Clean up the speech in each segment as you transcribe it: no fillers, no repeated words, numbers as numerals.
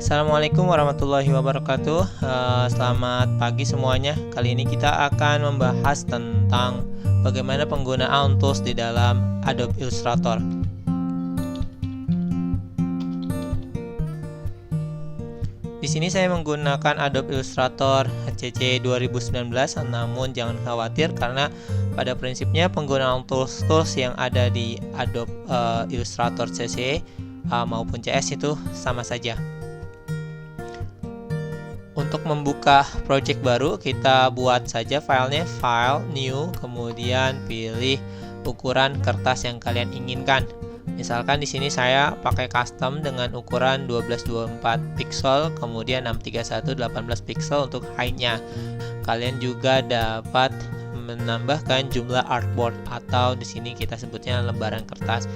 Assalamualaikum warahmatullahi wabarakatuh. Selamat pagi semuanya. Kali ini kita akan membahas tentang bagaimana penggunaan tools di dalam Adobe Illustrator. Di sini saya menggunakan Adobe Illustrator HCC 2019, namun jangan khawatir karena pada prinsipnya penggunaan tools-tools yang ada di Adobe Illustrator CC maupun CS itu sama saja. Untuk membuka project baru, kita buat saja filenya, file, new, kemudian pilih ukuran kertas yang kalian inginkan. Misalkan di sini saya pakai custom dengan ukuran 1224 pixel, kemudian 631 18 pixel untuk height-nya. Kalian juga dapat menambahkan jumlah artboard atau di sini kita sebutnya lembaran kertas.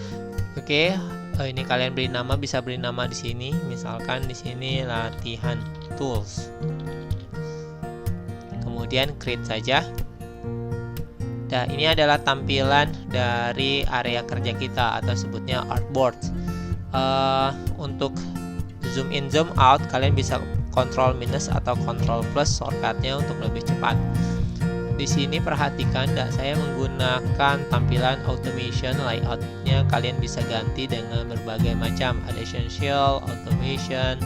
Oke, ini kalian beri nama, bisa beri nama di sini. Misalkan di sini latihan tools. Kemudian create saja. Nah, ini adalah tampilan dari area kerja kita atau sebutnya artboard. Untuk zoom in zoom out kalian bisa Ctrl minus atau Ctrl plus shortcutnya untuk lebih cepat. Di sini perhatikan, saya menggunakan tampilan automation. Layoutnya kalian bisa ganti dengan berbagai macam, ada essential, automation,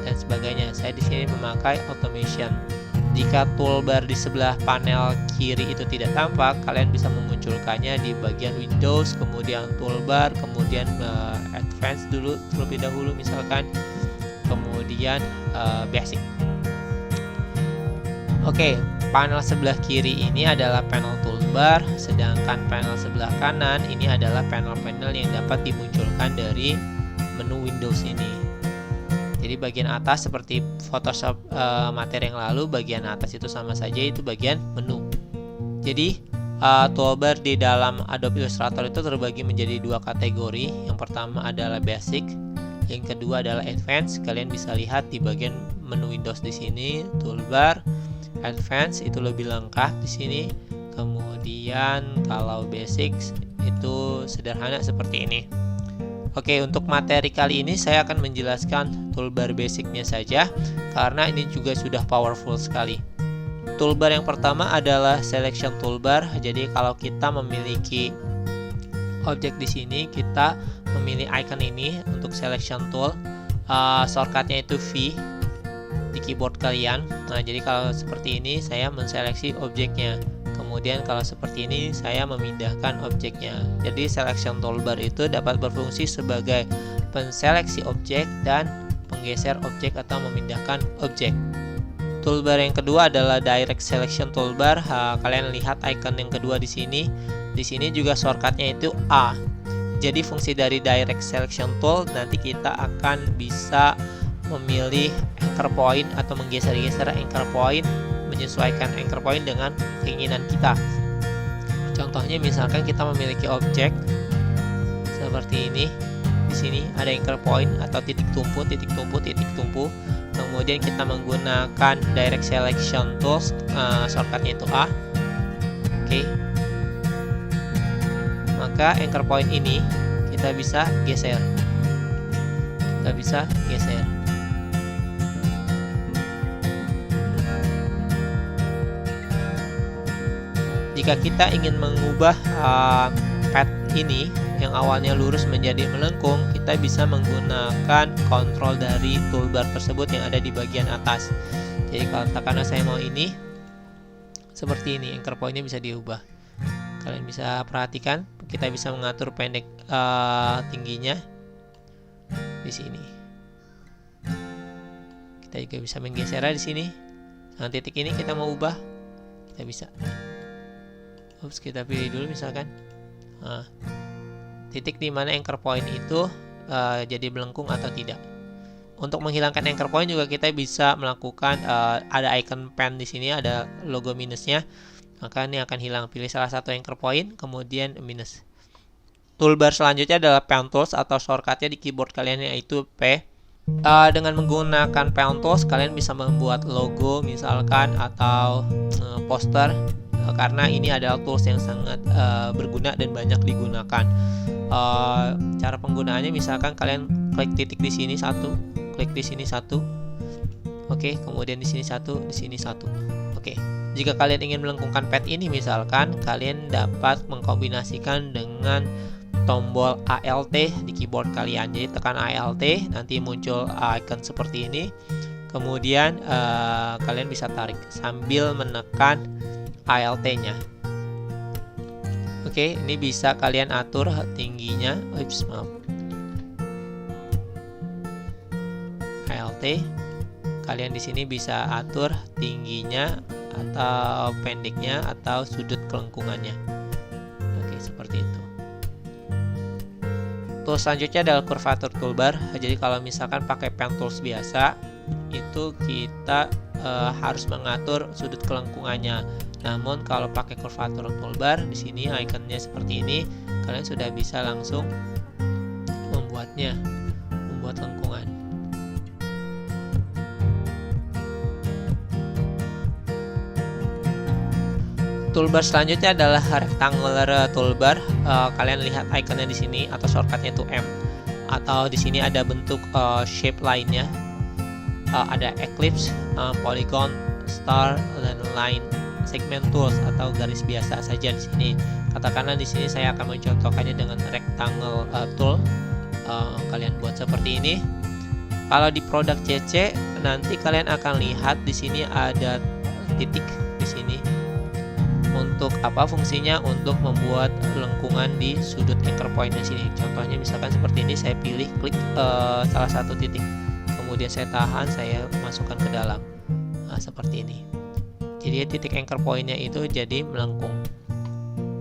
dan sebagainya. Saya di sini memakai automation. Jika toolbar di sebelah panel kiri itu tidak tampak, kalian bisa memunculkannya di bagian Windows, kemudian toolbar, kemudian advance dulu terlebih dahulu misalkan, kemudian basic. Oke, panel sebelah kiri ini adalah panel toolbar, sedangkan panel sebelah kanan ini adalah panel-panel yang dapat dimunculkan dari menu Windows ini. Jadi bagian atas seperti Photoshop materi yang lalu, bagian atas itu sama saja, itu bagian menu. Jadi toolbar di dalam Adobe Illustrator itu terbagi menjadi dua kategori. Yang pertama adalah basic, yang kedua adalah advanced. Kalian bisa lihat di bagian menu Windows di sini, toolbar, advanced itu lebih lengkap di sini. Kemudian kalau basic itu sederhana seperti ini. Oke, untuk materi kali ini saya akan menjelaskan toolbar basicnya saja karena ini juga sudah powerful sekali. Toolbar yang pertama adalah selection toolbar. Jadi kalau kita memiliki objek di sini, kita memilih icon ini untuk selection tool. Shortcutnya itu V di keyboard kalian. Nah, jadi kalau seperti ini saya menseleksi objeknya. Kemudian kalau seperti ini saya memindahkan objeknya. Jadi selection toolbar itu dapat berfungsi sebagai penseleksi objek dan penggeser objek atau memindahkan objek. Toolbar yang kedua adalah direct selection toolbar. Kalian lihat icon yang kedua di sini. Di sini juga shortcutnya itu A. Jadi fungsi dari direct selection tool nanti kita akan bisa memilih anchor point atau menggeser-geser anchor point, menyesuaikan anchor point dengan keinginan kita. Contohnya misalkan kita memiliki objek seperti ini. Di sini ada anchor point atau titik tumpu, titik tumpu, titik tumpu. Kemudian kita menggunakan direct selection tools, shortcutnya itu A. Oke. Maka anchor point ini kita bisa geser. Kita bisa geser. Jika kita ingin mengubah path ini yang awalnya lurus menjadi melengkung, kita bisa menggunakan kontrol dari toolbar tersebut yang ada di bagian atas. Jadi kalau katakanlah saya mau ini seperti ini, anchor point-nya bisa diubah. Kalian bisa perhatikan, kita bisa mengatur pendek tingginya di sini. Kita juga bisa menggeser di sini. Nah, titik ini kita mau ubah, kita bisa. Kita pilih dulu misalkan titik di mana anchor point itu jadi melengkung atau tidak. Untuk menghilangkan anchor point juga kita bisa melakukan ada icon pen di sini, ada logo minusnya, maka ini akan hilang. Pilih salah satu anchor point, kemudian minus. Toolbar selanjutnya adalah pen tools atau shortcutnya di keyboard kalian yaitu P. Dengan menggunakan pen tools kalian bisa membuat logo misalkan atau poster. Karena ini adalah tools yang sangat berguna dan banyak digunakan. Cara penggunaannya misalkan kalian klik titik di sini satu, klik di sini satu. Oke, kemudian di sini satu, di sini satu. Oke. Jika kalian ingin melengkungkan pad ini misalkan, kalian dapat mengkombinasikan dengan tombol Alt di keyboard kalian. Jadi tekan Alt, nanti muncul icon seperti ini. Kemudian kalian bisa tarik sambil menekan Alt-nya. Oke, ini bisa kalian atur tingginya. Oops, maaf. Alt. Kalian di sini bisa atur tingginya atau pendeknya atau sudut kelengkungannya. Oke, seperti itu. Tools selanjutnya adalah curvature toolbar. Jadi kalau misalkan pakai pen tools biasa, itu kita harus mengatur sudut kelengkungannya. Namun kalau pakai curvature toolbar, di sini ikonnya seperti ini, kalian sudah bisa langsung membuat lengkungan. Toolbar selanjutnya adalah rectangular toolbar. Kalian lihat ikonnya di sini atau shortcutnya itu M. Atau di sini ada bentuk shape lainnya. Ada ellipse, polygon, star, dan line, segment tools atau garis biasa saja di sini. Katakanlah di sini saya akan mencontohkannya dengan rectangle tool. Kalian buat seperti ini. Kalau di produk CC nanti kalian akan lihat di sini ada titik di sini. Untuk apa fungsinya? Untuk membuat lengkungan di sudut anchor point di sini. Contohnya misalkan seperti ini, saya pilih klik salah satu titik, kemudian saya tahan, saya masukkan ke dalam. Nah, seperti ini. Jadi titik anchor pointnya itu jadi melengkung.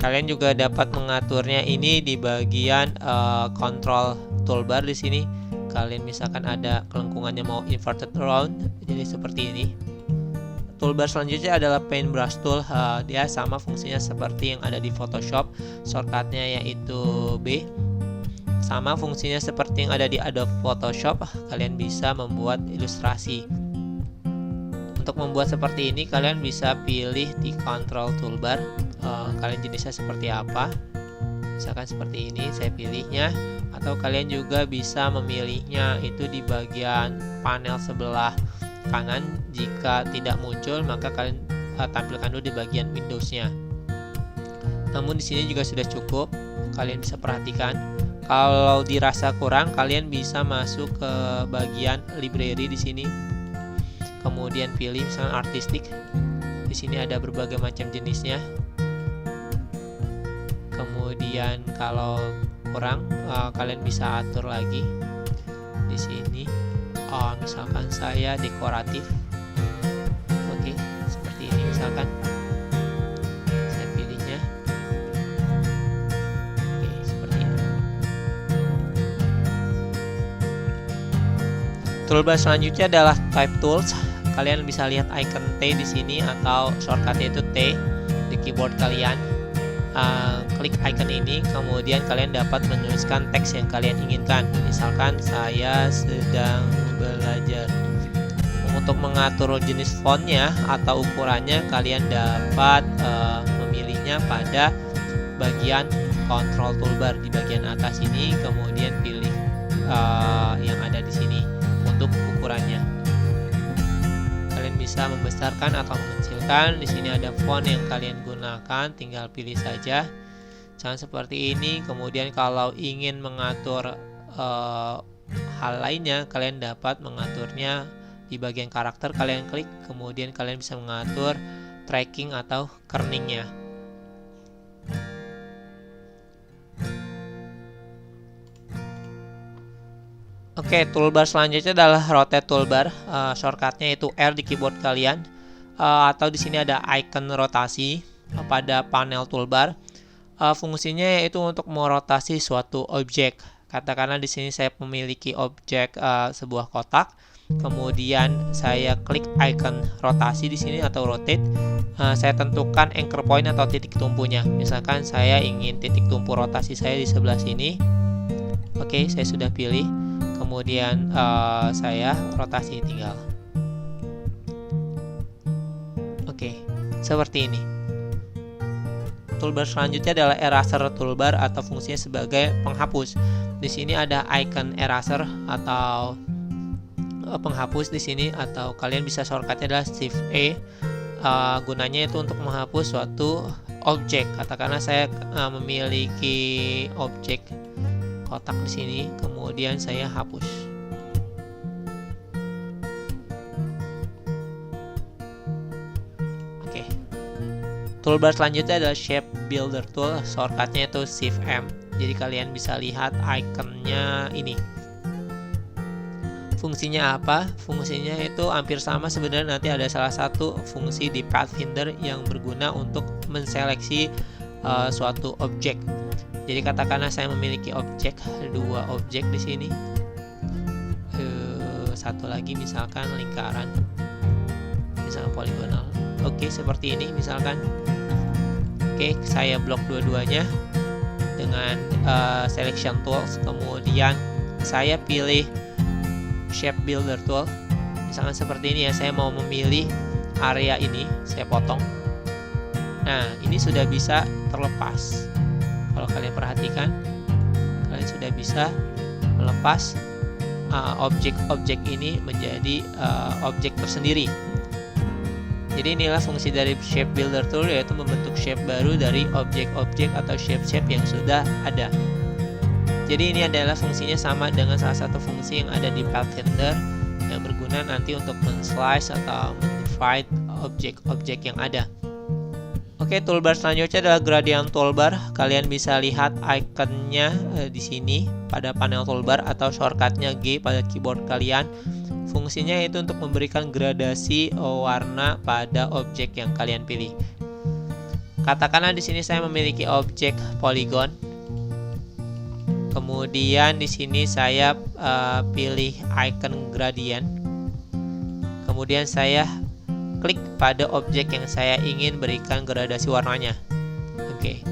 Kalian juga dapat mengaturnya ini di bagian control toolbar di sini. Kalian misalkan ada kelengkungannya mau inverted round, jadi seperti ini. Toolbar selanjutnya adalah paintbrush tool. Dia sama fungsinya seperti yang ada di Photoshop. Shortcutnya yaitu B. Sama fungsinya seperti yang ada di Adobe Photoshop. Kalian bisa membuat ilustrasi. Untuk membuat seperti ini, kalian bisa pilih di control toolbar. Kalian jenisnya seperti apa? Misalkan seperti ini, saya pilihnya. Atau kalian juga bisa memilihnya itu di bagian panel sebelah kanan. Jika tidak muncul, maka kalian tampilkan dulu di bagian Windows-nya. Namun di sini juga sudah cukup. Kalian bisa perhatikan. Kalau dirasa kurang, kalian bisa masuk ke bagian library di sini. Kemudian pilih misalnya artistic. Di sini ada berbagai macam jenisnya. Kemudian kalau kurang, kalian bisa atur lagi di sini. Misalkan saya dekoratif. Oke, seperti ini misalkan. Saya pilihnya. Oke, seperti ini. Toolbar selanjutnya adalah type tools. Kalian bisa lihat icon T di sini atau shortcutnya itu T di keyboard kalian. Klik icon ini, kemudian kalian dapat menuliskan teks yang kalian inginkan. Misalkan saya sedang belajar. Untuk mengatur jenis fontnya atau ukurannya, kalian dapat memilihnya pada bagian control toolbar di bagian atas ini, kemudian pilih yang ada di sini untuk ukurannya. Kalian bisa membesarkan atau mengecilkan. Di sini ada font yang kalian gunakan, tinggal pilih saja. Jangan seperti ini. Kemudian kalau ingin mengatur hal lainnya, kalian dapat mengaturnya di bagian karakter. Kalian klik, kemudian kalian bisa mengatur tracking atau kerningnya. Oke, toolbar selanjutnya adalah rotate toolbar. Shortcutnya itu R di keyboard kalian. Atau di sini ada icon rotasi pada panel toolbar. Fungsinya yaitu untuk merotasi suatu objek. Katakanlah di sini saya memiliki objek sebuah kotak. Kemudian saya klik icon rotasi di sini atau rotate. Saya tentukan anchor point atau titik tumpunya. Misalkan saya ingin titik tumpu rotasi saya di sebelah sini. Oke, saya sudah pilih. Kemudian saya rotasi tinggal. Oke, seperti ini. Toolbar selanjutnya adalah eraser toolbar atau fungsinya sebagai penghapus. di sini ada icon eraser atau penghapus di sini, atau kalian bisa shortcutnya adalah Shift E. Gunanya itu untuk menghapus suatu objek. Katakanlah saya memiliki objek kotak di sini, kemudian saya hapus. Oke. Toolbar selanjutnya adalah Shape Builder Tool, shortcutnya itu Shift M. Jadi kalian bisa lihat ikonnya ini. Fungsinya apa? Fungsinya itu hampir sama sebenarnya. Nanti ada salah satu fungsi di Pathfinder yang berguna untuk menseleksi suatu objek. Jadi katakanlah saya memiliki objek, 2 objek di sini. Satu lagi misalkan lingkaran, misalkan poligonal. Oke, seperti ini misalkan. Oke, saya blok dua-duanya dengan selection tools. Kemudian saya pilih Shape Builder Tool. Misalkan seperti ini ya, saya mau memilih area ini, saya potong. Nah, ini sudah bisa terlepas. Kalau kalian perhatikan, kalian sudah bisa melepas objek-objek ini menjadi objek tersendiri. Jadi inilah fungsi dari Shape Builder Tool, yaitu membentuk shape baru dari objek-objek atau shape-shape yang sudah ada. Jadi ini adalah fungsinya sama dengan salah satu fungsi yang ada di Pathfinder yang berguna nanti untuk men-slice atau men-divide objek-objek yang ada. Oke, toolbar selanjutnya adalah Gradient Toolbar. Kalian bisa lihat ikonnya di sini pada panel toolbar atau shortcutnya G pada keyboard kalian. Fungsinya itu untuk memberikan gradasi warna pada objek yang kalian pilih. Katakanlah di sini saya memiliki objek polygon. Kemudian di sini saya pilih icon gradient. Kemudian saya klik pada objek yang saya ingin berikan gradasi warnanya. Oke.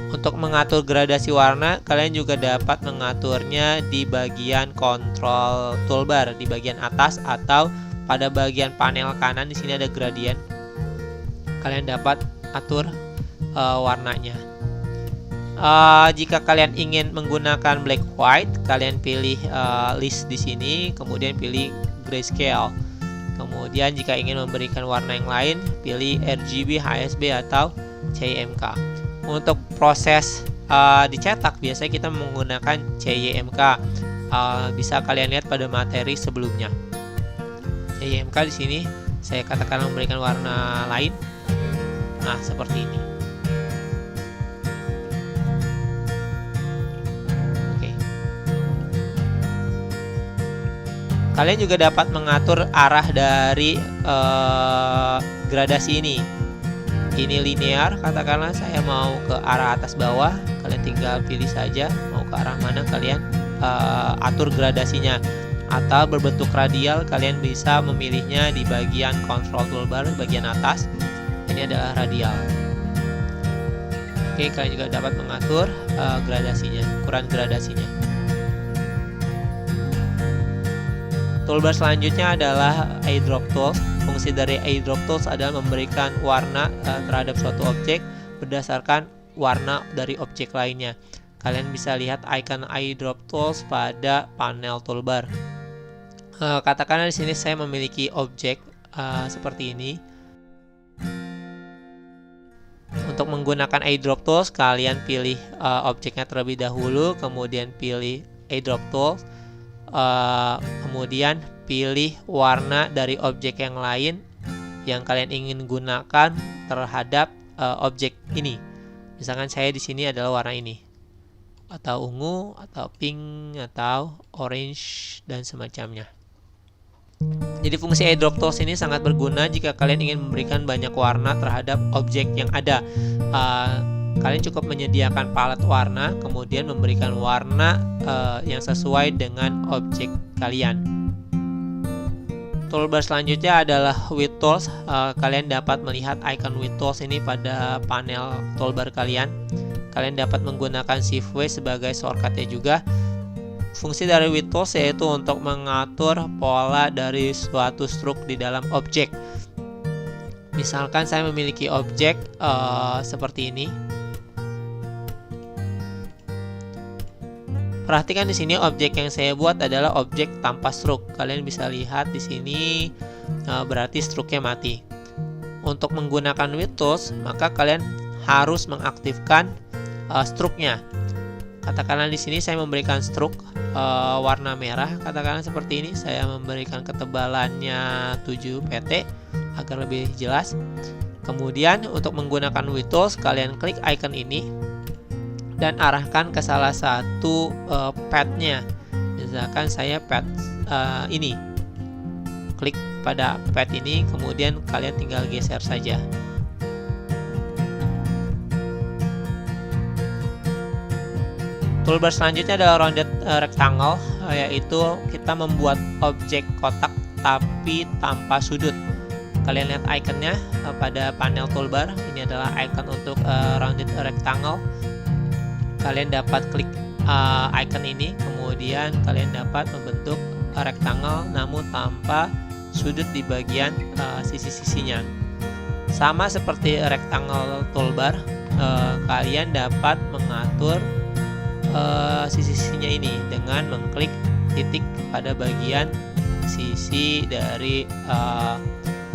Untuk mengatur gradasi warna, kalian juga dapat mengaturnya di bagian control toolbar di bagian atas atau pada bagian panel kanan. Di sini ada gradient. Kalian dapat atur warnanya. Jika kalian ingin menggunakan black white, kalian pilih list di sini, kemudian pilih grayscale. Kemudian jika ingin memberikan warna yang lain, pilih RGB, HSB atau CMYK. Untuk proses dicetak biasanya kita menggunakan CMYK. Bisa kalian lihat pada materi sebelumnya. CMYK di sini saya katakan memberikan warna lain. Nah, seperti ini. Kalian juga dapat mengatur arah dari gradasi ini. Ini linear, katakanlah saya mau ke arah atas bawah, kalian tinggal pilih saja mau ke arah mana kalian atur gradasinya. Atau berbentuk radial, kalian bisa memilihnya di bagian control toolbar bagian atas. Ini adalah radial. Oke, kalian juga dapat mengatur gradasinya, ukuran gradasinya. Toolbar selanjutnya adalah Eyedrop Tools. Fungsi dari Eyedrop Tools adalah memberikan warna terhadap suatu objek berdasarkan warna dari objek lainnya. Kalian bisa lihat icon Eyedrop Tools pada panel toolbar. Katakanlah di sini saya memiliki objek seperti ini. Untuk menggunakan Eyedrop Tools, kalian pilih objeknya terlebih dahulu, kemudian pilih Eyedrop Tools. Kemudian pilih warna dari objek yang lain yang kalian ingin gunakan terhadap objek ini. Misalkan saya di sini adalah warna ini, atau ungu, atau pink, atau orange dan semacamnya. Jadi fungsi Eyedrop Tools ini sangat berguna jika kalian ingin memberikan banyak warna terhadap objek yang ada. Kalian cukup menyediakan palet warna, kemudian memberikan warna yang sesuai dengan objek kalian. Toolbar selanjutnya adalah Width Tools. Kalian dapat melihat icon Width Tools ini pada panel toolbar kalian. Kalian dapat menggunakan Shift W sebagai shortcutnya juga. Fungsi dari Width Tools yaitu untuk mengatur pola dari suatu struk di dalam objek. Misalkan saya memiliki objek seperti ini. Perhatikan di sini objek yang saya buat adalah objek tanpa stroke. Kalian bisa lihat di sini berarti stroke-nya mati. Untuk menggunakan with tools, maka kalian harus mengaktifkan stroke-nya. Katakanlah di sini saya memberikan stroke warna merah, katakanlah seperti ini. Saya memberikan ketebalannya 7 pt agar lebih jelas. Kemudian untuk menggunakan with tools, kalian klik icon ini dan arahkan ke salah satu pad-nya. Misalkan saya pad ini. Klik pada pad ini, kemudian kalian tinggal geser saja. Toolbar selanjutnya adalah rounded rectangle, yaitu kita membuat objek kotak tapi tanpa sudut. Kalian lihat ikonnya pada panel toolbar. Ini adalah icon untuk rounded rectangle. Kalian dapat klik icon ini, kemudian kalian dapat membentuk rectangle namun tanpa sudut di bagian sisi-sisinya. Sama seperti rectangle toolbar, kalian dapat mengatur sisi-sisinya ini dengan mengklik titik pada bagian sisi dari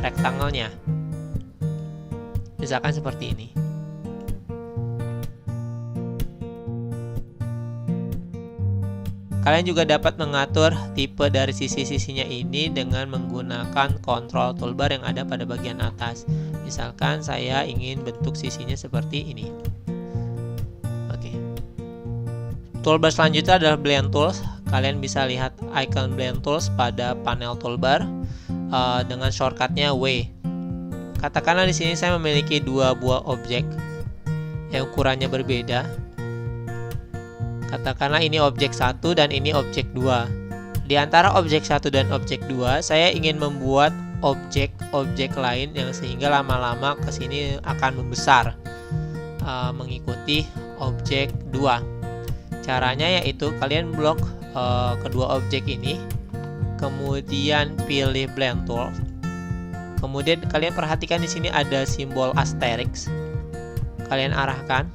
rectangle-nya. Misalkan seperti ini. Kalian juga dapat mengatur tipe dari sisi-sisinya ini dengan menggunakan kontrol toolbar yang ada pada bagian atas. Misalkan saya ingin bentuk sisinya seperti ini. Oke. Toolbar selanjutnya adalah Blend Tools. Kalian bisa lihat icon Blend Tools pada panel toolbar dengan shortcutnya W. Katakanlah di sini saya memiliki dua buah objek yang ukurannya berbeda. Katakanlah ini objek 1 dan ini objek 2. Di antara objek 1 dan objek 2, saya ingin membuat objek-objek lain yang sehingga lama-lama ke sini akan membesar mengikuti objek 2. Caranya yaitu kalian blok kedua objek ini, kemudian pilih Blend Tool. Kemudian kalian perhatikan di sini ada simbol asterisk. Kalian arahkan.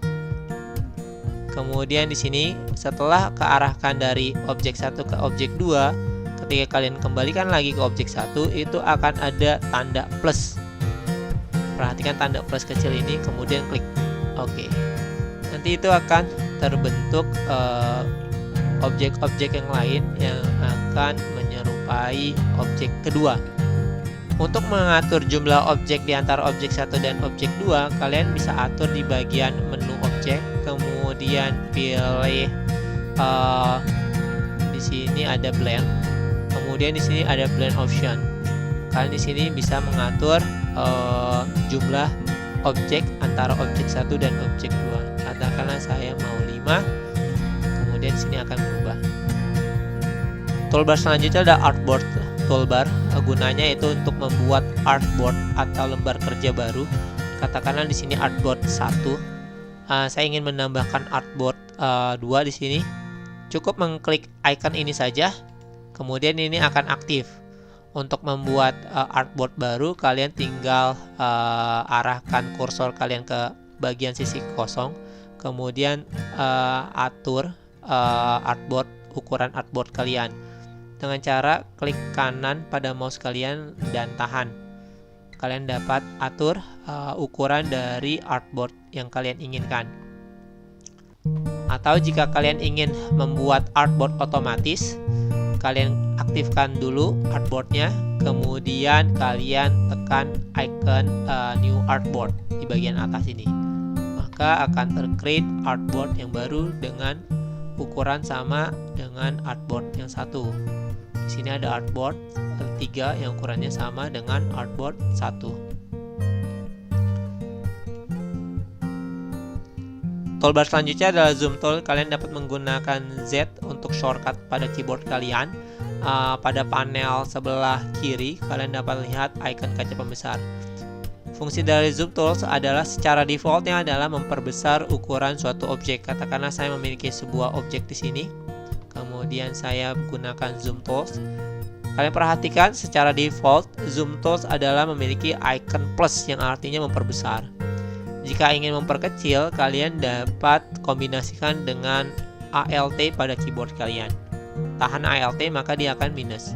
Kemudian di sini setelah kearahkan dari objek 1 ke objek 2, ketika kalian kembalikan lagi ke objek 1, itu akan ada tanda plus. Perhatikan tanda plus kecil ini, kemudian klik OK. Nanti itu akan terbentuk objek-objek yang lain yang akan menyerupai objek kedua. Untuk mengatur jumlah objek di antara objek 1 dan objek 2, kalian bisa atur di bagian menu objek, kemudian pilih di sini ada blend, kemudian di sini ada blend option. Kalian di sini bisa mengatur jumlah objek antara objek 1 dan objek 2. Katakanlah saya mau 5, kemudian di sini akan berubah. Toolbar selanjutnya ada artboard toolbar. Gunanya itu untuk membuat artboard atau lembar kerja baru. Katakanlah di sini artboard 1. Saya ingin menambahkan artboard 2 di sini. Cukup mengklik icon ini saja, kemudian ini akan aktif. Untuk membuat artboard baru, kalian tinggal arahkan kursor kalian ke bagian sisi kosong, kemudian atur ukuran artboard kalian dengan cara klik kanan pada mouse kalian dan tahan. Kalian dapat atur ukuran dari artboard yang kalian inginkan. Atau jika kalian ingin membuat artboard otomatis, kalian aktifkan dulu artboardnya, kemudian kalian tekan icon new artboard di bagian atas ini. Maka akan tercreate artboard yang baru dengan ukuran sama dengan artboard yang satu. Di sini ada artboard 3 yang ukurannya sama dengan artboard 1. Toolbar selanjutnya adalah zoom tool. Kalian dapat menggunakan Z untuk shortcut pada keyboard kalian. Pada panel sebelah kiri kalian dapat lihat icon kaca pembesar. Fungsi dari zoom tools adalah secara defaultnya adalah memperbesar ukuran suatu objek. Katakanlah saya memiliki sebuah objek di sini, kemudian saya gunakan zoom tools. Kalian perhatikan secara default zoom tools adalah memiliki icon plus yang artinya memperbesar. Jika ingin memperkecil, kalian dapat kombinasikan dengan Alt pada keyboard kalian. Tahan Alt maka dia akan minus.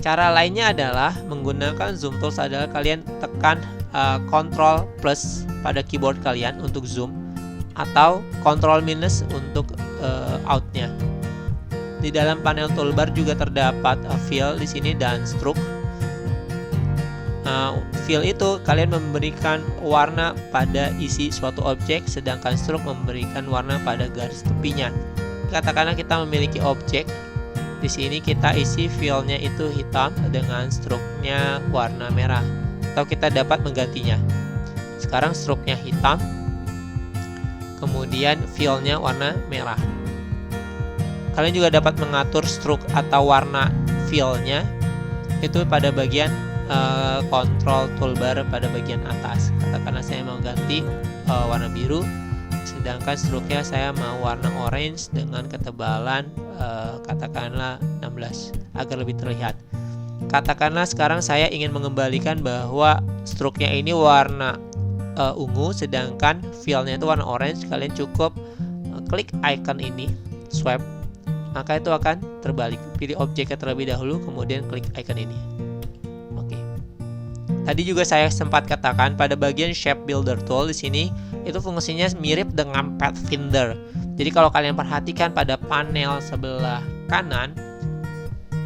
Cara lainnya adalah menggunakan zoom tools adalah kalian tekan Ctrl plus pada keyboard kalian untuk zoom atau Ctrl minus untuk outnya. Di dalam panel toolbar juga terdapat fill di sini dan stroke. Fill itu kalian memberikan warna pada isi suatu objek, sedangkan stroke memberikan warna pada garis tepinya. Katakanlah kita memiliki objek. Di sini kita isi fillnya itu hitam dengan stroke-nya warna merah, atau kita dapat menggantinya. Sekarang stroke-nya hitam, kemudian fillnya warna merah. Kalian juga dapat mengatur stroke atau warna fillnya itu pada bagian control toolbar pada bagian atas. Katakanlah saya mau ganti warna biru, sedangkan stroke-nya saya mau warna orange dengan ketebalan katakanlah 16 agar lebih terlihat. Katakanlah sekarang saya ingin mengembalikan bahwa stroke-nya ini warna ungu, sedangkan fill-nya itu warna orange. Kalian cukup klik icon ini, swipe, maka itu akan terbalik. Pilih objeknya terlebih dahulu, kemudian klik icon ini. Oke. Tadi juga saya sempat katakan pada bagian shape builder tool di sini itu fungsinya mirip dengan Pathfinder. Jadi kalau kalian perhatikan pada panel sebelah kanan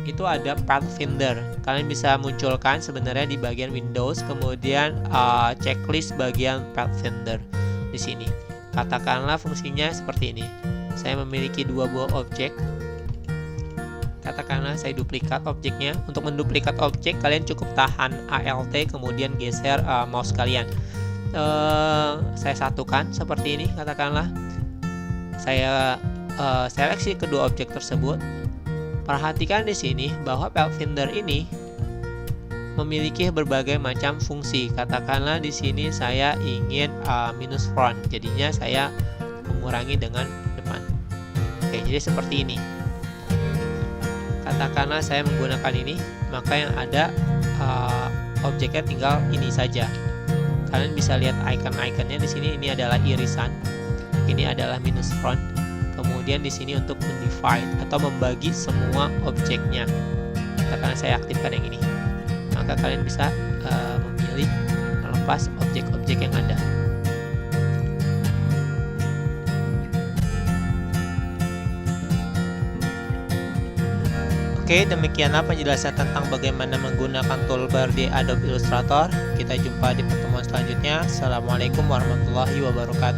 itu ada Pathfinder. Kalian bisa munculkan sebenarnya di bagian Windows, kemudian checklist bagian Pathfinder di sini. Katakanlah fungsinya seperti ini. Saya memiliki dua buah objek. Katakanlah saya duplikat objeknya. Untuk menduplikat objek kalian cukup tahan Alt kemudian geser mouse kalian. Saya satukan seperti ini. Katakanlah saya seleksi kedua objek tersebut. Perhatikan di sini bahwa Pathfinder ini memiliki berbagai macam fungsi. Katakanlah di sini saya ingin minus front, jadinya saya mengurangi dengan depan. Oke, jadi seperti ini. Katakanlah saya menggunakan ini, maka yang ada objeknya tinggal ini saja. Kalian bisa lihat icon-iconnya di sini. Ini adalah irisan, ini adalah minus front. Kemudian di sini untuk mendivide atau membagi semua objeknya. Katakanlah saya aktifkan yang ini, maka kalian bisa memilih melepas objek-objek yang ada. Oke, demikianlah penjelasan tentang bagaimana menggunakan toolbar di Adobe Illustrator. Kita jumpa di pertemuan selanjutnya. Assalamualaikum warahmatullahi wabarakatuh.